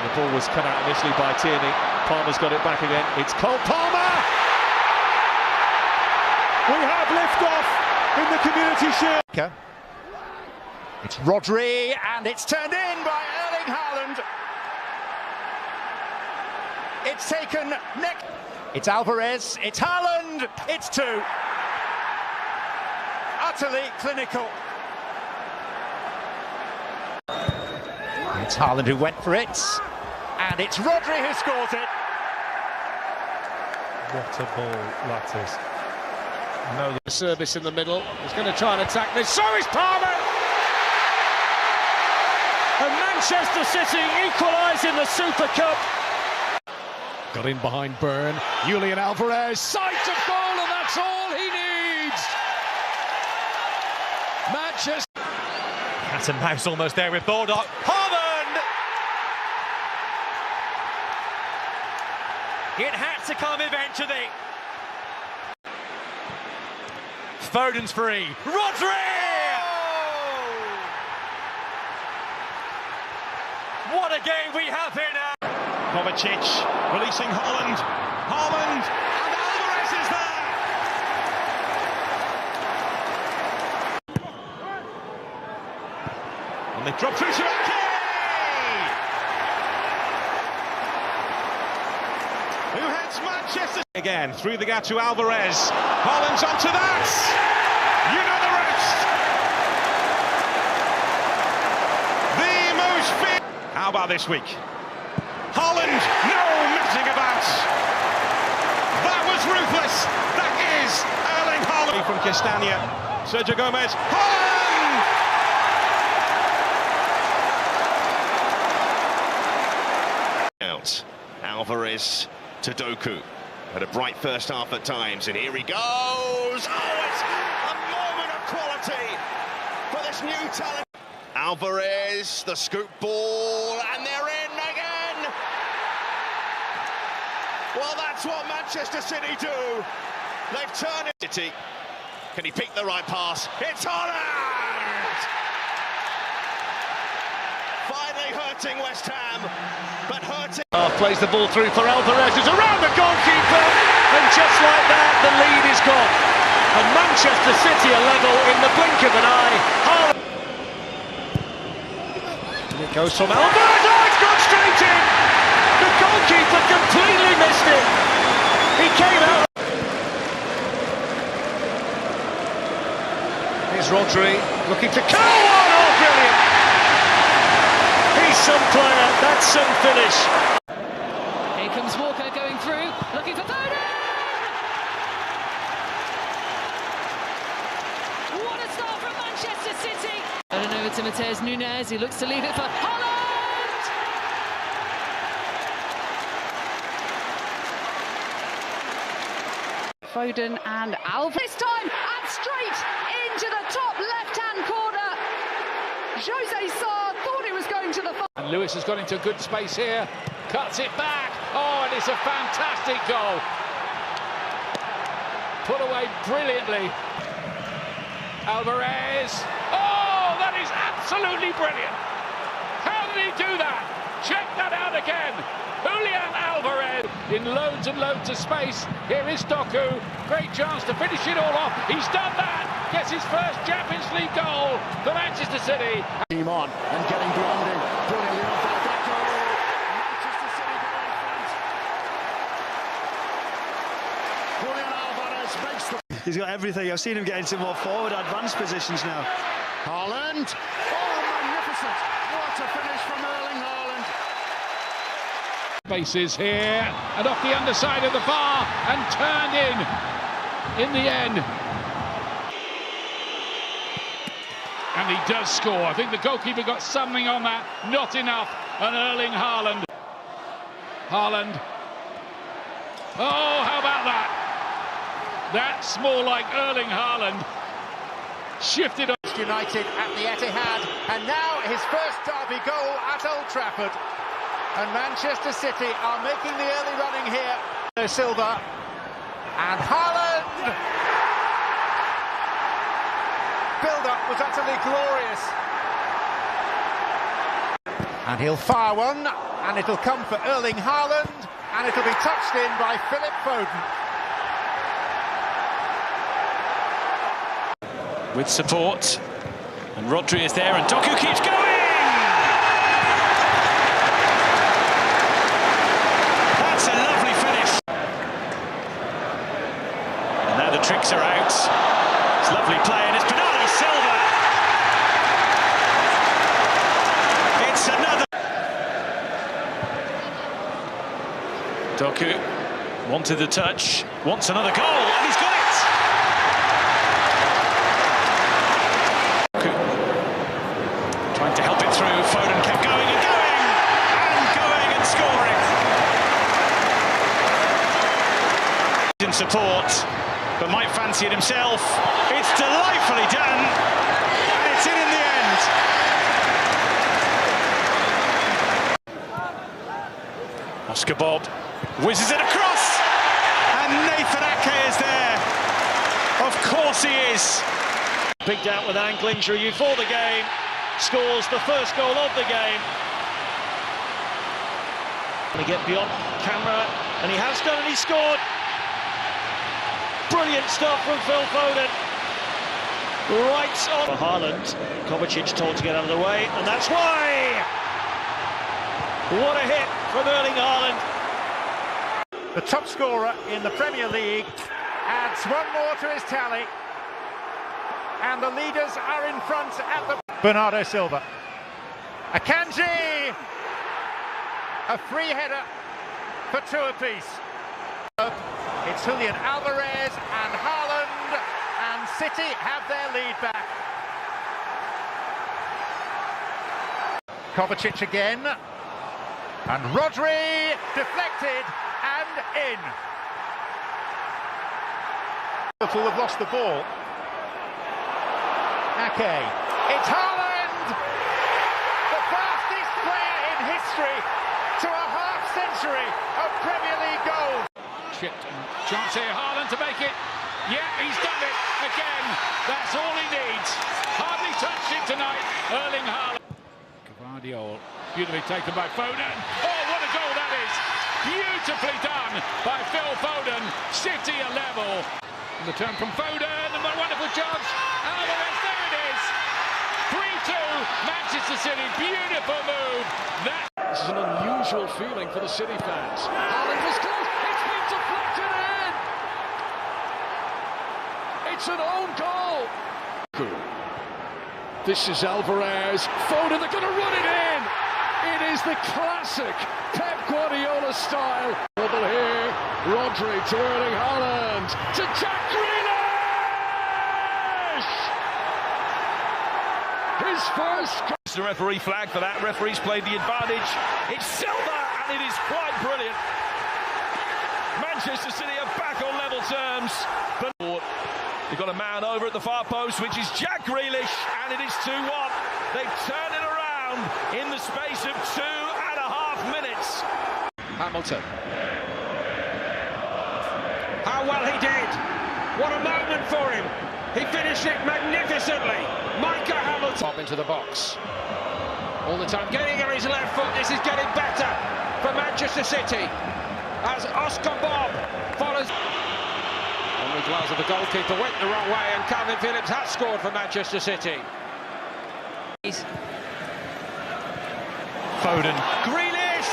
The ball was cut out initially by Tierney. Palmer's got it back again. It's Cole Palmer! We have liftoff in the Community Shield. It's Rodri, and it's turned in by Erling Haaland. It's taken next. It's Alvarez, it's Haaland, it's 2. Utterly clinical. It's Haaland who went for it, and it's Rodri who scores it. What a ball that is. No, the service in the middle. He's going to try and attack this. So is Palmer! And Manchester City equalise in the Super Cup. Got in behind Byrne. Julian Alvarez, sight of goal, and that's all he needs. Manchester. Cat and mouse almost there with Baldock. Haaland! It had to come eventually. Foden's free. Rodri! What a game we have here now. Kovacic releasing Haaland. Haaland, and Alvarez is there. And they drop through to Ake, who heads Manchester again through the gap to Alvarez. Haaland's onto that. You know the rest. The most fit. How about this week? Haaland, no messing about. That was ruthless. That is Erling Haaland. From Castagna, Sergio Gomez, Haaland! Out, Alvarez to Doku. Had a bright first half at times, and here he goes. Oh, it's a moment of quality for this new talent. Alvarez, the scoop ball, and they're in again. Well, that's what Manchester City do. They've turned it. City. Can he pick the right pass? It's Haaland! Finally hurting West Ham, but hurting. Plays the ball through for Alvarez. It's around the goalkeeper, and just like that, the lead is gone. And Manchester City are level in the blink of an eye. Haaland. It goes from Alvarez. Oh, it's gone straight in. The goalkeeper completely missed it. He came out. Here's Rodri looking to kill one. Oh, brilliant. He's some player. That's some finish. Here comes Walker going through, looking for Foden. What a start from Manchester City. Foden over to Matheus Nunes. He looks to leave it for Haaland. Foden and Alvarez this time, and straight into the top left-hand corner. Jose Sarr thought he was going to the far. And Lewis has got into a good space here, cuts it back. Oh, and it's a fantastic goal. Put away brilliantly. Alvarez. Oh, that is absolutely brilliant. How did he do that? Check that out again. Julian Alvarez in loads and loads of space. Here is Doku. Great chance to finish it all off. He's done that. Gets his first Champions League goal for Manchester City. Team on and getting blinding. Brilliantly on for that goal. Manchester City go in front. Julian Alvarez makes the. He's got everything. I've seen him get into more forward, advanced positions now. Haaland. Oh, magnificent. What a finish from Erling Haaland. Spaces here, and off the underside of the bar, and turned in the end. And he does score. I think the goalkeeper got something on that, not enough. And Erling Haaland. Haaland. Oh, how about that? That's more like Erling Haaland. Shifted on. United at the Etihad, and now his first derby goal at Old Trafford. And Manchester City are making the early running here. Silva and Haaland. Build-up was utterly glorious. And he'll fire one, and it'll come for Erling Haaland, and it'll be touched in by Philip Foden. With support, and Rodri is there, and Doku keeps going! That's a lovely finish. And now the tricks are out. It's lovely play, and it's Bernardo Silva. It's another. Doku wanted the touch, wants another goal, and he's got it! Trying to help it through, Foden kept going and going, and scoring. In support, but might fancy it himself. It's delightfully done, and it's in the end. Oscar Bob whizzes it across, and Nathan Ake is there. Of course he is. Picked out with ankle injury before the game, scores the first goal of the game. They get beyond camera, and he has done, and he scored. Brilliant stuff from Phil Foden. Right on. For Haaland, Kovacic told to get out of the way, and that's why. What a hit from Erling Haaland. The top scorer in the Premier League adds one more to his tally. And the leaders are in front at the... Bernardo Silva. Akanji! A free header for two apiece. It's Julian Alvarez and Haaland, and City have their lead back. Kovacic again. And Rodri deflected and in. Liverpool have lost the ball. Ake. It's Haaland! The fastest player in history to a half-century of Premier League goals. Chipped and chance here, Haaland to make it. Yeah, he's done it again. That's all he needs. Hardly touched it tonight, Erling Haaland. Gvardiol, beautifully taken by Foden. Oh, what a goal that is! Beautifully done by Phil Foden. City a level. The turn from Foden, and a wonderful chance. Alvarez, there it is. 3-2, Manchester City. Beautiful move. This is an unusual feeling for the City fans. Haaland was close. It's been deflected in. It's an own goal. This is Alvarez. Foden, they're going to run it in. It is the classic Pep Guardiola style. Bubble here. Rodri to Erling Haaland. To Jack Grealish. His first. The referee flag for that. Referee's played the advantage. It's Silva, and it is quite brilliant. Manchester City are back on level terms. But they've got a man over at the far post, which is Jack Grealish, and it is 2-1. They turn it around in the space of 2.5 minutes. Hamilton. How well he did. What a moment for him. He finished it magnificently. Micah Hamilton. Bob into the box. All the time getting on his left foot. This is getting better for Manchester City. As Oscar Bob follows. Henry Glazer, the goalkeeper, went the wrong way, and Calvin Phillips has scored for Manchester City. Foden. Grealish!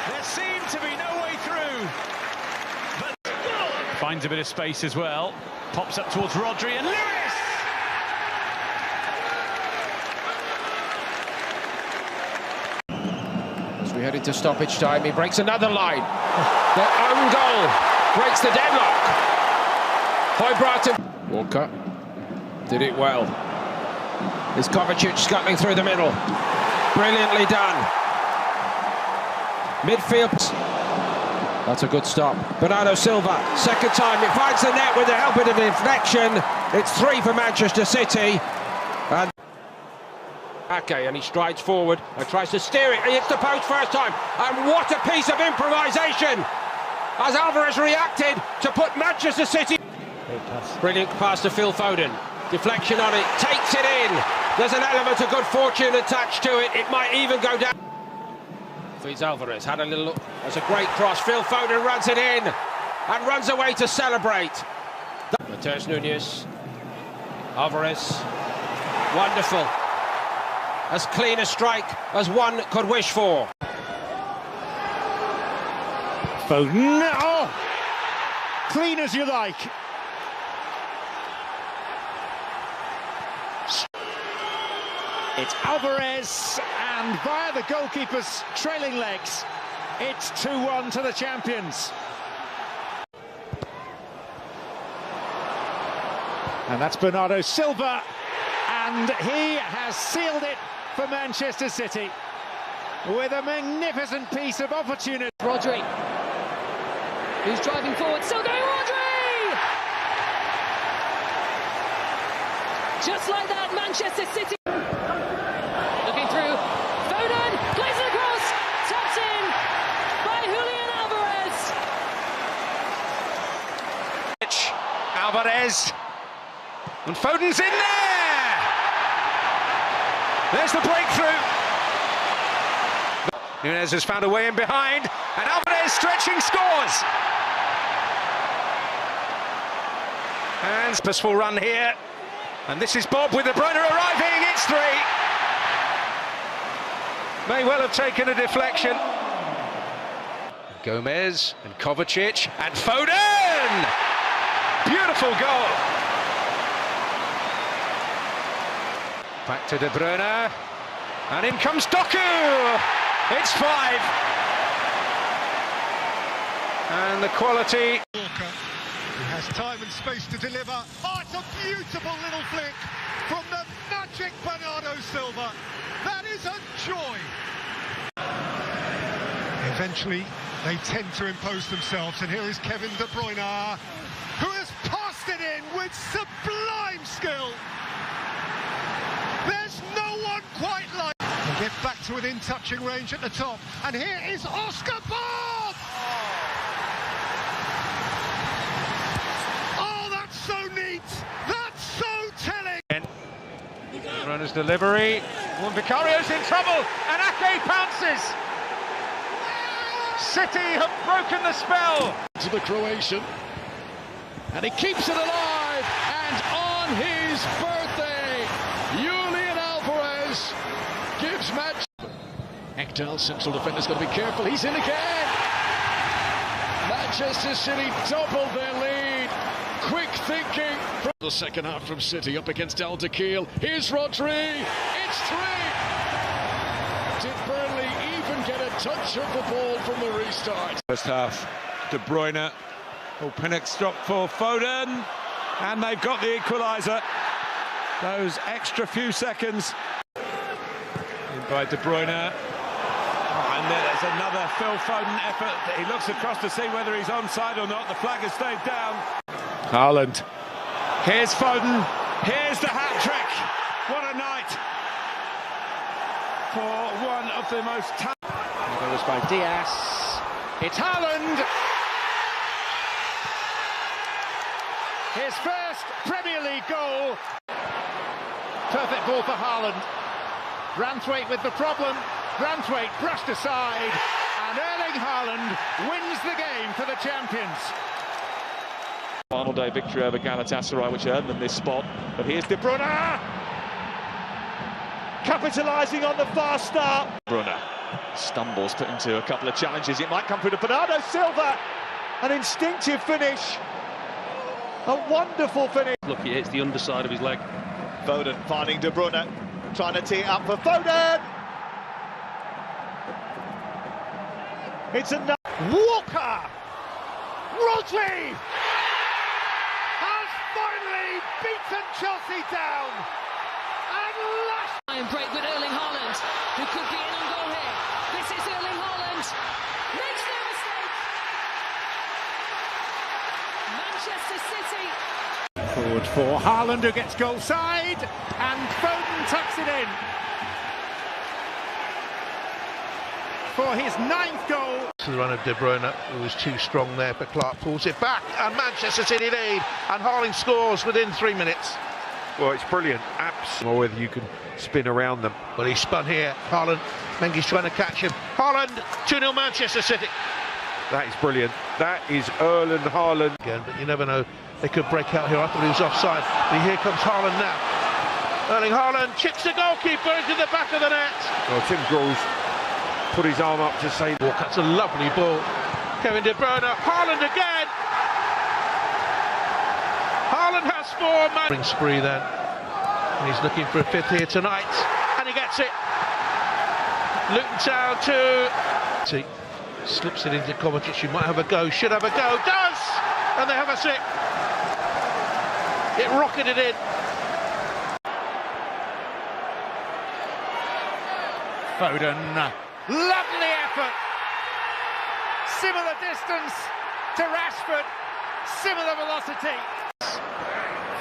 There seemed to be no way through. But Finds a bit of space as well. Pops up towards Rodri, and Lewis! As we head into stoppage time, he breaks another line. The own goal breaks the deadlock. Højbjerg. Walker did it well. Is Kovacic scuttling through the middle. Brilliantly done. Midfield. That's a good stop. Bernardo Silva, second time, it finds the net with the help of the deflection. It's 3 for Manchester City. And Ake, and he strides forward and tries to steer it. He hits the post first time. And what a piece of improvisation as Alvarez reacted to put Manchester City. Brilliant pass to Phil Foden. Deflection on it, takes it in. There's an element of good fortune attached to it. It might even go down. Feeds Alvarez, had a little look. That's a great cross. Phil Foden runs it in and runs away to celebrate. Matheus Nunes. Alvarez. Wonderful. As clean a strike as one could wish for. Foden. Oh! Clean as you like. It's Alvarez, and via the goalkeeper's trailing legs, it's 2-1 to the champions. And that's Bernardo Silva, and he has sealed it for Manchester City with a magnificent piece of opportunity. Rodri, who's driving forward, still going Rodri! Just like that, Manchester City. Looking through, Foden plays it across, tapped in by Julian Alvarez. Alvarez, and Foden's in there! There's the breakthrough. Nunes has found a way in behind, and Alvarez stretching scores. And purposeful run here, and this is Bob with De Bruyne arriving. It's 3. May well have taken a deflection. Gomez and Kovacic and Foden! Beautiful goal. Back to De Bruyne, and in comes Doku. It's 5. And the quality. Walker, who has time and space to deliver. Oh, it's a beautiful little flick from the magic Bernardo Silva. That is a joy. Eventually, they tend to impose themselves, and here is Kevin De Bruyne, who has passed it in with sublime skill. There's no one quite like. They get back to within touching range at the top, and here is Oscar Bob! Oh, that's so neat! That's so telling! Runner's delivery. Juan Vicario's in trouble, and Ake pounces. City have broken the spell. To the Croatian, and he keeps it alive, and on his birthday, Julian Alvarez gives match. Ekdal, central defender's got to be careful, he's in again! Manchester City doubled their lead. Quick thinking from the second half from City up against Al Dakhil. Here's Rodri, it's 3! Did Burnley even get a touch of the ball from the restart? First half, De Bruyne. Oh, Pinnock's dropped for Foden, and they've got the equaliser. Those extra few seconds. In by De Bruyne. And there's another Phil Foden effort. He looks across to see whether he's onside or not. The flag has stayed down. Haaland. Here's Foden. Here's the hat-trick. What a night for one of the most talented. It was by Diaz. It's Haaland. His first Premier League goal. Perfect ball for Haaland. Branthwaite with the problem. Branthwaite brushed aside, and Erling Haaland wins the game for the champions. Final day victory over Galatasaray, which earned them this spot. But here's De Bruyne, capitalising on the fast start. Bruyne stumbles, put into a couple of challenges. It might come through to Bernardo Silva. An instinctive finish. A wonderful finish. Look, he hits the underside of his leg. Foden finding De Bruyne, trying to tee it up for Foden. It's enough. Walker! Rodri! Has finally beaten Chelsea down! And last... And break with Erling Haaland, who could be in on goal here. This is Erling Haaland. Makes no mistake. Manchester City. Forward for Haaland, who gets goal side, and Foden tucks it in for his 9th goal. To the run of De Bruyne, who was too strong there, but Clark pulls it back, and Manchester City lead, and Haaland scores within 3 minutes. Well, it's brilliant. Or whether you can spin around them. Well, he spun here. Haaland. Mengi's trying to catch him. Haaland. 2-0 Manchester City. That is brilliant. That is Erling Haaland. Again, but you never know. They could break out here. I thought he was offside. But here comes Haaland now. Erling Haaland chips the goalkeeper into the back of the net. Well, Tim Groves put his arm up to say, that's a lovely ball. Kevin De Bruyne. Haaland again. Haaland has 4 man. Spree then. And he's looking for a 5th here tonight. And he gets it. Luton Town to... Slips it into Kovacic. Might have a go. Should have a go. Does! And they have a 6. It rocketed in. Foden, lovely effort. Similar distance to Rashford, similar velocity.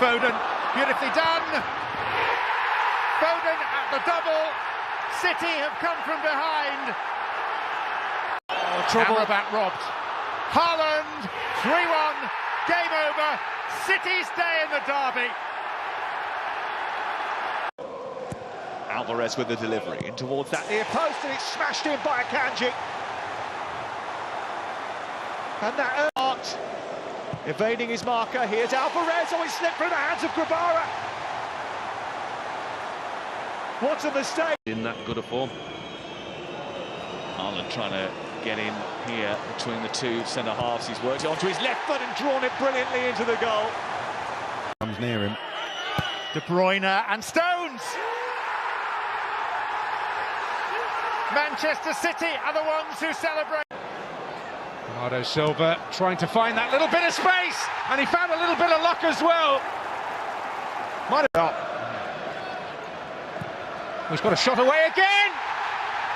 Foden, beautifully done. Foden at the double. City have come from behind. Oh, trouble. Amrabat robbed. Haaland, 3-1, game over. City stay in the derby. Alvarez with the delivery in towards that near post, and it's smashed in by Akanji. And that art evading his marker. Here's Alvarez. Oh, it slipped from the hands of Grabara. What a mistake! In that good a form. Haaland trying to get in here between the two centre halves. He's worked onto his left foot and drawn it brilliantly into the goal. Comes near him. De Bruyne and Stones. Manchester City are the ones who celebrate. Bernardo Silva trying to find that little bit of space, and he found a little bit of luck as well. Might have. He's got a shot away again.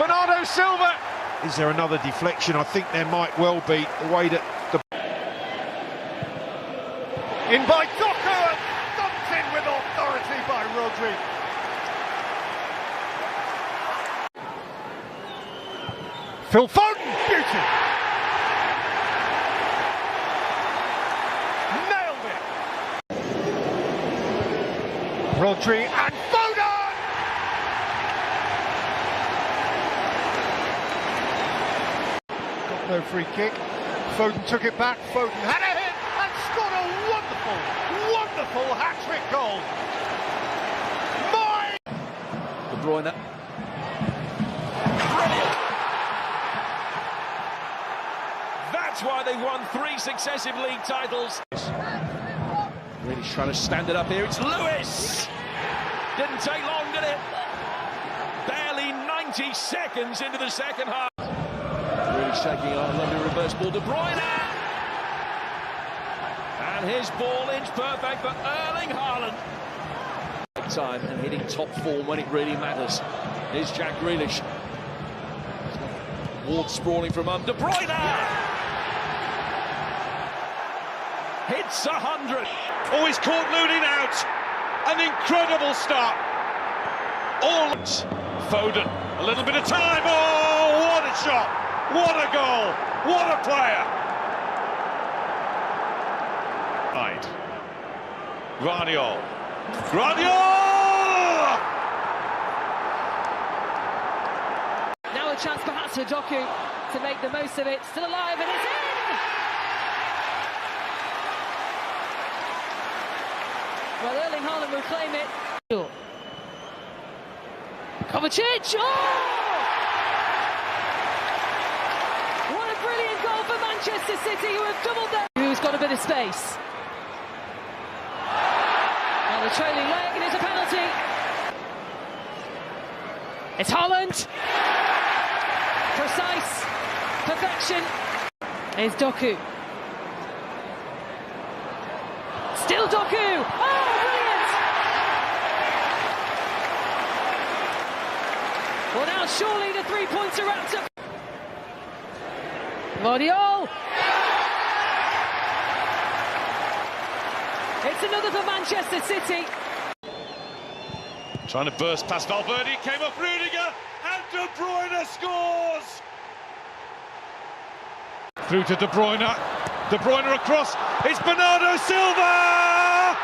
Bernardo Silva. Is there another deflection? I think there might well be. The way that the in by Doku, and thumped in with authority by Rodri. Phil Foden, beauty! Nailed it! Rodri and Foden! Got no free kick. Foden took it back. Foden had a hit and scored a wonderful, wonderful hat-trick goal. De Bruyne. That's why they won 3 successive league titles. Really trying to stand it up here. It's Lewis. Didn't take long, did it? Barely 90 seconds into the second half. Really shaking our lovely reverse ball. De Bruyne. And his ball inch perfect for Erling Haaland. Time and hitting top form when it really matters. Here's Jack Grealish. Ward sprawling from De Bruyne. Hits 100. Oh, he's caught Looney out. An incredible start. All Foden, a little bit of time. Oh, what a shot. What a goal. What a player. Right. Gvardiol. Now a chance perhaps for Doku to make the most of it. Still alive, and it's in! Well, Erling Haaland will claim it. Kovacic! Oh! What a brilliant goal for Manchester City, who have doubled their... Who's got a bit of space. And the trailing leg, and it's a penalty. It's Haaland. Precise. Perfection. Here's Doku. Still Doku. Oh, brilliant. Well, now surely the 3 points are wrapped up. Gvardiol. It's another for Manchester City. Trying to burst past Valverde, came up Rudiger, and De Bruyne scores! Through to De Bruyne. De Bruyne across, it's Bernardo Silva!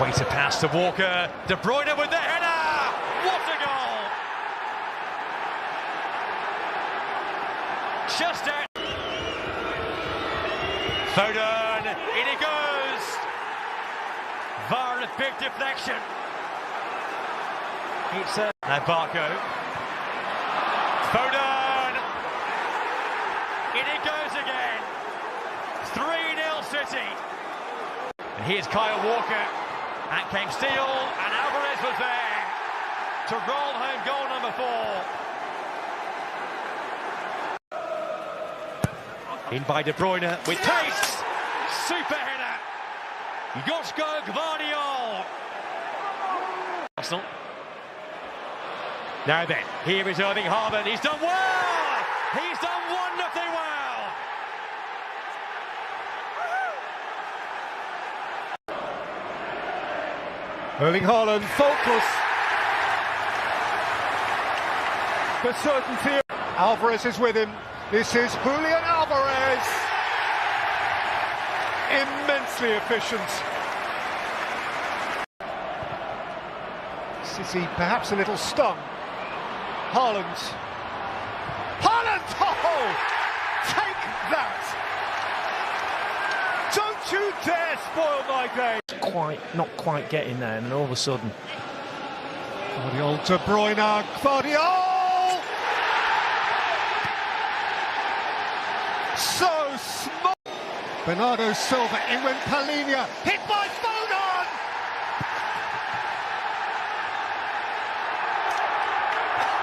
Way to pass to Walker. De Bruyne with the header. What a goal! Just out. Foden, in he goes. VAR, a big deflection. It's now Barco. Foden. In he goes again. 3-0 City. And here's Kyle Walker. And came Steele, and Alvarez was there to roll home goal number 4. In by De Bruyne with pace. Super header. Joško Gvardiol. Arsenal. Now then, here is Erling Haaland. He's done well. He's done wonderfully well. Erling Haaland, faultless. For certainty. Alvarez is with him. This is Julian Alvarez. Immensely efficient. City perhaps a little stung. Haaland. Haaland! Oh! Take that! Don't you dare spoil my day! Not quite getting there, and then all of a sudden. Gvardiol, De Bruyne, Gvardiol! So smart! Bernardo Silva, in went Palhinha, hit by Foden!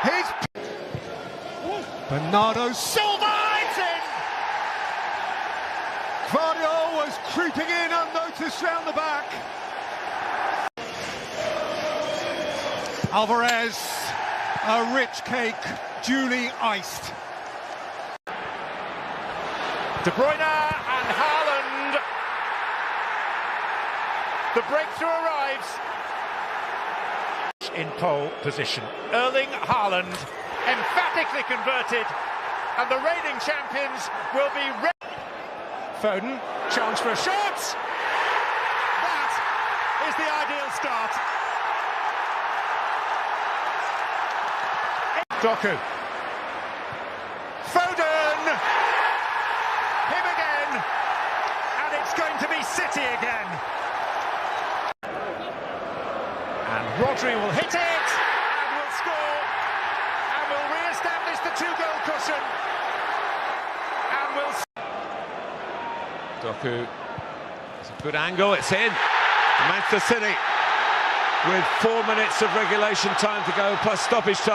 He's... Bernardo Silva, it's in! Gvardiol was creeping in unnoticed round the back. Alvarez, a rich cake, duly iced. De Bruyne and Haaland. The breakthrough arrives. In pole position. Erling Haaland, emphatically converted, and the reigning champions will be ready. Foden, chance for a shot. That is the ideal start. Doku. Foden. Him again. And it's going to be City again. And Rodri will hit it. And will score. And will re-establish the 2-goal cushion. And will... Doku. It's a good angle. It's in. Manchester City with 4 minutes of regulation time to go plus stoppage time.